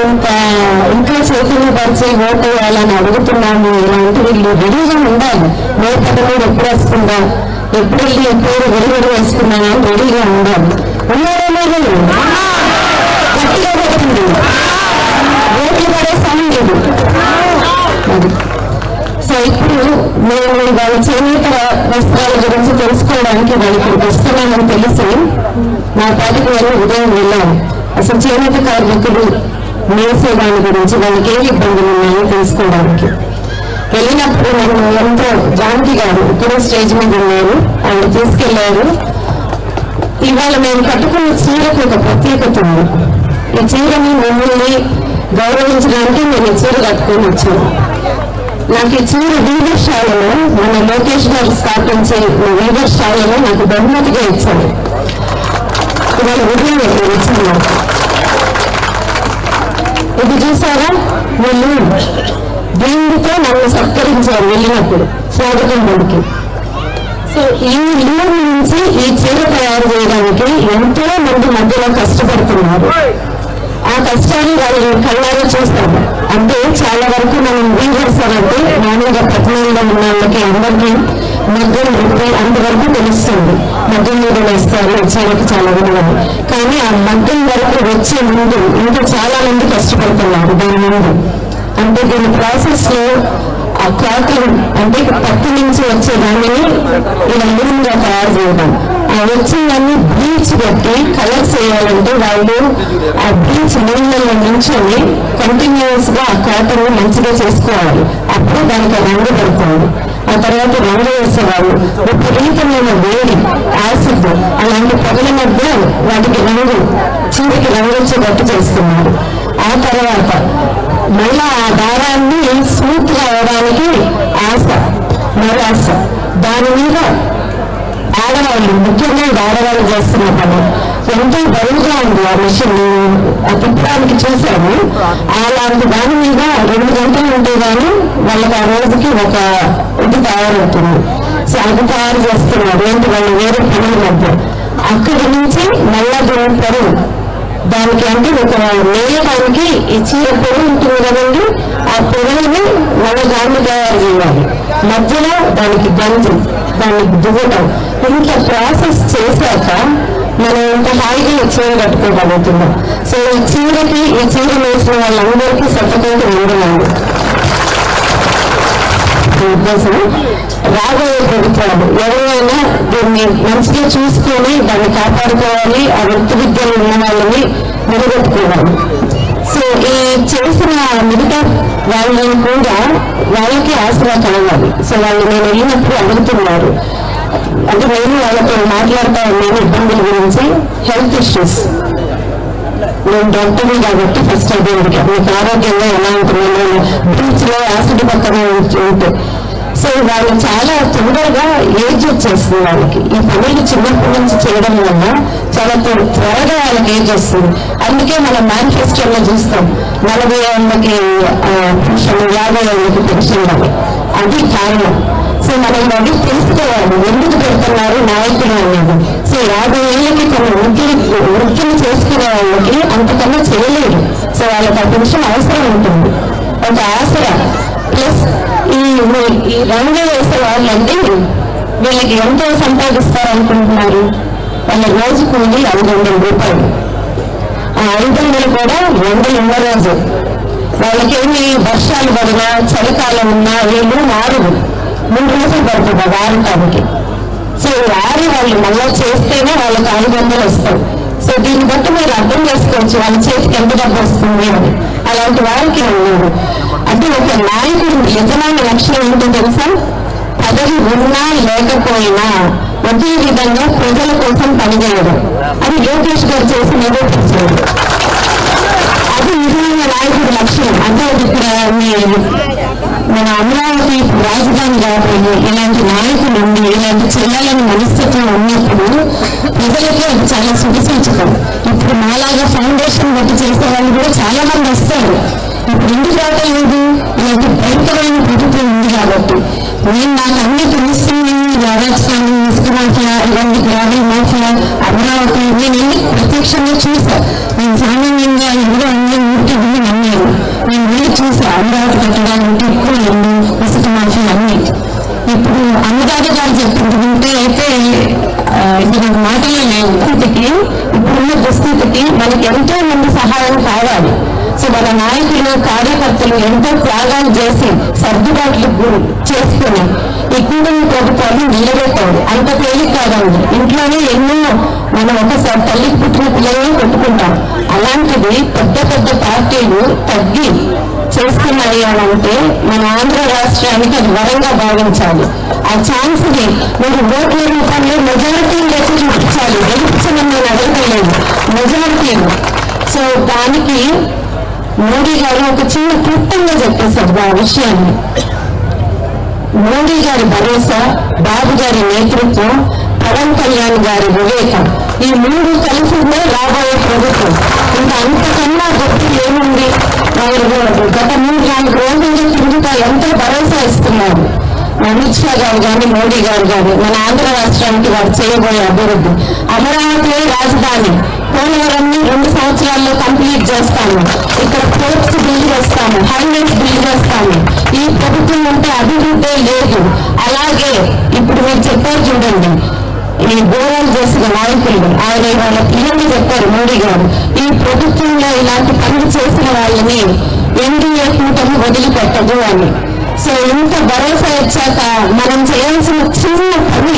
ఇంకా చైతన్యపరిచి ఓటు వేయాలని అడుగుతున్నాము. ఇలాంటి వీళ్ళు రెడీగా ఉండాలి. మే 13 ఎప్పుడు వస్తుందా, ఎప్పుడు వెళ్ళి ఎప్పుడు వెలువడి వేసుకున్నాను అని రెడీగా ఉండాలి. ఉన్నారో లేదు, గట్టిగా పెట్టింది, ఓట్లు పడే సమయం లేదు. సో ఇప్పుడు మేము వాళ్ళ చేనేత వస్త్రాల గురించి తెలుసుకోవడానికి వాళ్ళు ఇక్కడికి వస్తున్నామని తెలిసి మా పాటికి వాళ్ళు ఉదయం వెళ్ళాము. అసలు చేనేత కార్మికులు నేసే దాని గురించి వాళ్ళకి ఏ ఇబ్బందులు ఉన్నాయో తెలుసుకోవడానికి వెళ్ళినప్పుడు నేను ఎంతో జానకి గారు ఇక్కడ స్టేజ్ మీద ఉన్నారు, వాళ్ళు తీసుకెళ్లారు. ఇవాళ మేము కట్టుకున్న చీరకు ఒక ప్రత్యేకత ఉంది. ఈ చీరని మమ్మల్ని గౌరవించడానికి నేను ఈ చీర కట్టుకొని వచ్చాను. నాకు ఈ చీర వీవర్శాలలో మన లోకేష్ గారు స్థాపించే వీవర్శాలలో నాకు బహుమతిగా ఇచ్చారు. ఇవాళ ఉదయం ఇచ్చాను. ఇది చూసారా, వీళ్ళు దీనితో నన్ను సత్కరించారు వెళ్ళినప్పుడు స్వాగతం పడికి. సో ఈ లూరు నుంచి ఈ చీర తయారు చేయడానికి ఎంతో మంది మధ్యలో కష్టపడుతున్నారు. ఆ కష్టాన్ని వాళ్ళు కళ్ళారా చూస్తాము. అంటే చాలా వరకు మనం వీవర్స్ అంటే మామూలుగా పట్టణంలో ఉన్న వాళ్ళకి అందరికీ మగ్గం వృత్తి అంతవరకు తెలుస్తుంది. మగ్గం మీద వేస్తారు, చీరకు చాలా విలువలు. కానీ ఆ మగ్గం వరకు వచ్చే ముందు ఇంకా చాలా మంది కష్టపడుతున్నారు. దాని ముందు అంటే దీని ప్రాసెస్ లో ఆ కాటన్ అంటే పత్తి నుంచి వచ్చే దానిని ఇలా లూన్గా తయారు చేయడం, ఆ వచ్చిందాన్ని బ్లీచ్ పెట్టి కలర్స్ వేయాలంటే వాళ్ళు ఆ బ్లీచ్ నీళ్ళల్లో నుంచొని కంటిన్యూస్ గా ఆ కాటన్ మంచిగా చేసుకోవాలి. అప్పుడు దానికి రంగు పడుతుంది. ఆ తర్వాత రంగు వేసేవాళ్ళు విపరీతమైన వేడి, యాసిడ్ అలాంటి పొగల మధ్య వాటికి రంగు చీరకి రంగు వచ్చేటట్టు చేస్తున్నారు. ఆ తర్వాత మళ్ళా ఆ దారాన్ని స్మూత్ గా అవడానికి ఆశ, మరాశ, దాని మీద ఆడవాళ్ళు ముఖ్యంగా ఆడవాళ్ళు చేస్తున్న పని ఎంతో బరువుగా ఉంది. ఆ మిషన్ తిప్పడానికి చూసాము. అలాంటి దాని మీద 2 గంటలు ఉంటే కానీ వాళ్ళకి ఆ రోజుకి ఒక ఇది తయారవుతుంది. సో అది తయారు చేస్తున్నారు. ఏంటి వాళ్ళు వేరే పనుల మధ్య. అక్కడి నుంచి మళ్ళా దొరుకుతారు దానికి. అంటే ఒక నేయడానికి ఈ చీర పొడి ఉంటుంది కదండి, ఆ పొడవుని మళ్ళీ దాన్ని తయారు చేయాలి. మధ్యలో దానికి గంజి, దాన్ని దువ్వటం, ఇంత ప్రాసెస్ చేశాక మనం ఇంత హాయిగా చీర కట్టుకోగలుగుతున్నాం. సో ఈ చీరకి ఈ చీర వేసిన వాళ్ళందరికీ సర్టిఫికేట్ ఉండలేదు. ఉద్దేశం రాబోయే ప్రభుత్వాలు ఎవరైనా దీన్ని మంచిగా చూసుకొని దాన్ని కాపాడుకోవాలి. ఆ వృత్తి విద్యలు ఉన్న వాళ్ళని నిలబెట్టుకోవాలి. సో ఈ చేసిన మిగతా వాళ్ళని కూడా వాళ్ళకి ఆసరా కలగాలి. సో వాళ్ళు నేను వెళ్ళినప్పుడు అడుగుతున్నారు. అంటే నేను వాళ్ళతో మాట్లాడుతూ ఉన్నాను ఇబ్బందుల గురించి, హెల్త్ ఇష్యూస్. నేను డాక్టర్ని కాబట్టి ఫస్ట్ అదే అడిగాను, మీకు ఆరోగ్యంగా ఎలా ఉంటుందో బీచ్ లో యాసిడ్ పక్కన ఉంటే. సో వాళ్ళు చాలా తొందరగా ఏజ్ వచ్చేస్తుంది వాళ్ళకి. ఈ పనులు చిన్నప్పటి నుంచి చేయడం వల్ల చాలా త్వరగా వాళ్ళకి ఏజ్ వస్తుంది. అందుకే మనం మేనిఫెస్టోలో చూస్తాం 40 ఏళ్ళకి పెన్షన్, 50 ఏళ్ళకి పెన్షన్ అని. అది కారణం. సో మనం అడిగి తెలుసుకోవాలి ఎందుకు పెడుతున్నారు నాయకులు అనేది. సో 50 ఏళ్ళకి కొన్ని వృత్తిని చేసుకునే వాళ్ళకి అంతకన్నా చేయలేరు. సో వాళ్ళకి ఆ పెన్షన్ అవసరం ఉంటుంది, ఒక ఆసరా. ప్లస్ ఈ రంగు వేసే వాళ్ళంటే వీళ్ళకి ఎంతో సంపాదిస్తారు అనుకుంటున్నారు. వాళ్ళ రోజు కూలి 500 రూపాయలు. ఆ 500 కూడా 100 ఉన్న రోజు. వాళ్ళకేమి వర్షాలు పడినా చలికాలం ఉన్నా వీళ్ళు 3 రోజులు పడుతుంది వారటానికి. సో వారి వాళ్ళు మళ్ళా చేస్తేనే వాళ్ళకి 500 వస్తాయి. సో దీన్ని బట్టి మీరు అర్థం చేసుకోవచ్చు వాళ్ళ చేతికి ఎంత డబ్బు వస్తుంది అని. అలాంటి వారికి ఉన్నారు. అంటే ఒక నాయకుడి నిజమైన లక్ష్యం ఏంటో తెలుసా? పదవి ఉన్నా లేకపోయినా ఒకే విధంగా ప్రజల కోసం పనిచేయడం. అది లోకేష్ గారు చేసి నిరూపించారు. అది నిజమైన నాయకుడి లక్ష్యం. అంటే ఇక్కడ మన అమరావతి రాజధాని కాబట్టి ఇలాంటి నాయకులు ఉండి ఇలాంటి చేయాలని మనస్తత్వం ఉన్నప్పుడు ప్రజలకి అది చాలా శుభసూచకం. ఇప్పుడు మాలాగా ఫౌండేషన్ బట్టి చేసే వాళ్ళు కూడా చాలా మంది వస్తారు. ఇప్పుడు ఎందుకు రావట్లేదు? ఇలాంటి భయంకరమైన ప్రభుత్వం ఉంది కాబట్టి. నాకు అన్ని తెలుస్తుంది. రాజస్థాన్ ఇసుక మాఫియా, ఇలాంటి గ్రావెల్ మాఫియా, అమరావతి నేను ఎన్ని ప్రత్యక్షంగా చూసా. నేను సామాన్యంగా ఎవరో అన్ని ఊరికి వెళ్ళి నమ్మాను. నేను వెళ్ళి చూసా అమరావతి కట్టడానికి ఎక్కువ ఇల్లు, ఇసుక మాఫియా అన్ని. ఇప్పుడు అన్నదాత గారు చెప్తుంటే అయితే ఇది మాటలే లేవు. ఇప్పుడున్న దుస్థితికి మనకి ఎంతో మంది సహాయం కావాలి. సో మన నాయకులు కార్యకర్తలు ఎంతో త్యాగాలు చేసి సర్దుబాట్లు చేసుకుని ఈ కూటమి ప్రభుత్వాన్ని నిలబెట్టారు. అంత తేలిక కాదండి. ఇంట్లోనే ఎన్నో మనం ఒకసారి తల్లికి పుట్టిన పిల్లల్ని కొట్టుకుంటాం. అలాంటిది పెద్ద పెద్ద పార్టీలు తగ్గి చేస్తున్నాయి అంటే మన ఆంధ్ర రాష్ట్రానికి అది వరంగా భావించాలి. ఆ ఛాన్స్ ని మీరు ఓట్ల రూపంలో మెజారిటీ లేక చూపించాలి. గెలిపించడం నేను అడగలేదు, మెజారిటీలు. సో దానికి మోడీ గారు ఒక చిన్న క్లుప్తంగా చెప్పేశారు ఆ విషయాన్ని. మోడీ గారి భరోసా, బాబు గారి నేతృత్వం, పవన్ కళ్యాణ్ గారి వివేకం, ఈ మూడు కలిసినే రాబోయే ప్రభుత్వం. ఇంకా అంతకన్నా గొప్ప ఏముంది? గత 3-4 రోజుల్లో తిరుగుతా ఎంతో భరోసా ఇస్తున్నారు అమిత్ షా గారు కానీ మోడీ గారు కానీ మన ఆంధ్ర రాష్ట్రానికి వారు చేయబోయే అభివృద్ధి. అమరావతి రాజధాని, పోలవరంని 2 సంవత్సరాల్లో కంప్లీట్ చేస్తాము. ఇక్కడ పోర్ట్స్ బిల్డ్ చేస్తాము, హైవేస్ బిల్డ్ చేస్తాము. ఈ ప్రభుత్వం ఉంటే అభివృద్ధి లేదు. అలాగే ఇప్పుడు మీరు చెప్పారు చూడండి, ఈ గోరాలు చేసిన నాయకులు ఆయన వాళ్ళ పిల్లలు చెప్పారు మోడీ గారు, ఈ ప్రభుత్వంలో ఇలాంటి పనులు చేసిన వాళ్ళని ఎన్డీఏ కూటమి వదిలిపెట్టదు అని. సో ఇంత భరోసా ఇచ్చాక మనం చేయాల్సిన చిన్న పని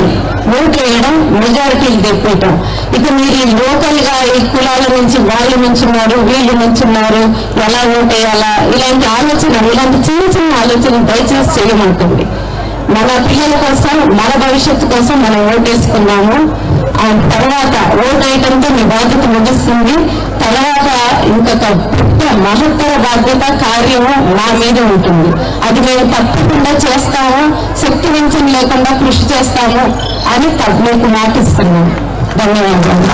ఓటు వేయడం, మెజారిటీలు తెప్పటం. ఇక మీరు లోకల్ గా ఈ కులాల నుంచి వాళ్ళు నుంచున్నారు, వీళ్ళు నుంచున్నారు, ఎలా ఓటేయాలా, ఇలాంటి ఆలోచన, ఇలాంటి చిన్న చిన్న ఆలోచన దయచేసి చేయమంటుంది. మన పిల్లల కోసం, మన భవిష్యత్తు కోసం మనం ఓటేసుకున్నాము. ఆ తర్వాత ఓటు వేయడంతో మీ బాధ్యత ముగిస్తుంది. తర్వాత ఇంకొక పెద్ద మహత్తర బాధ్యత, కార్యము మా మీద ఉంటుంది. అది మేము తప్పకుండా చేస్తాము, శక్తి వంచన లేకుండా కృషి చేస్తాము అని మీకు మాటిస్తున్నాము. ధన్యవాదాలు.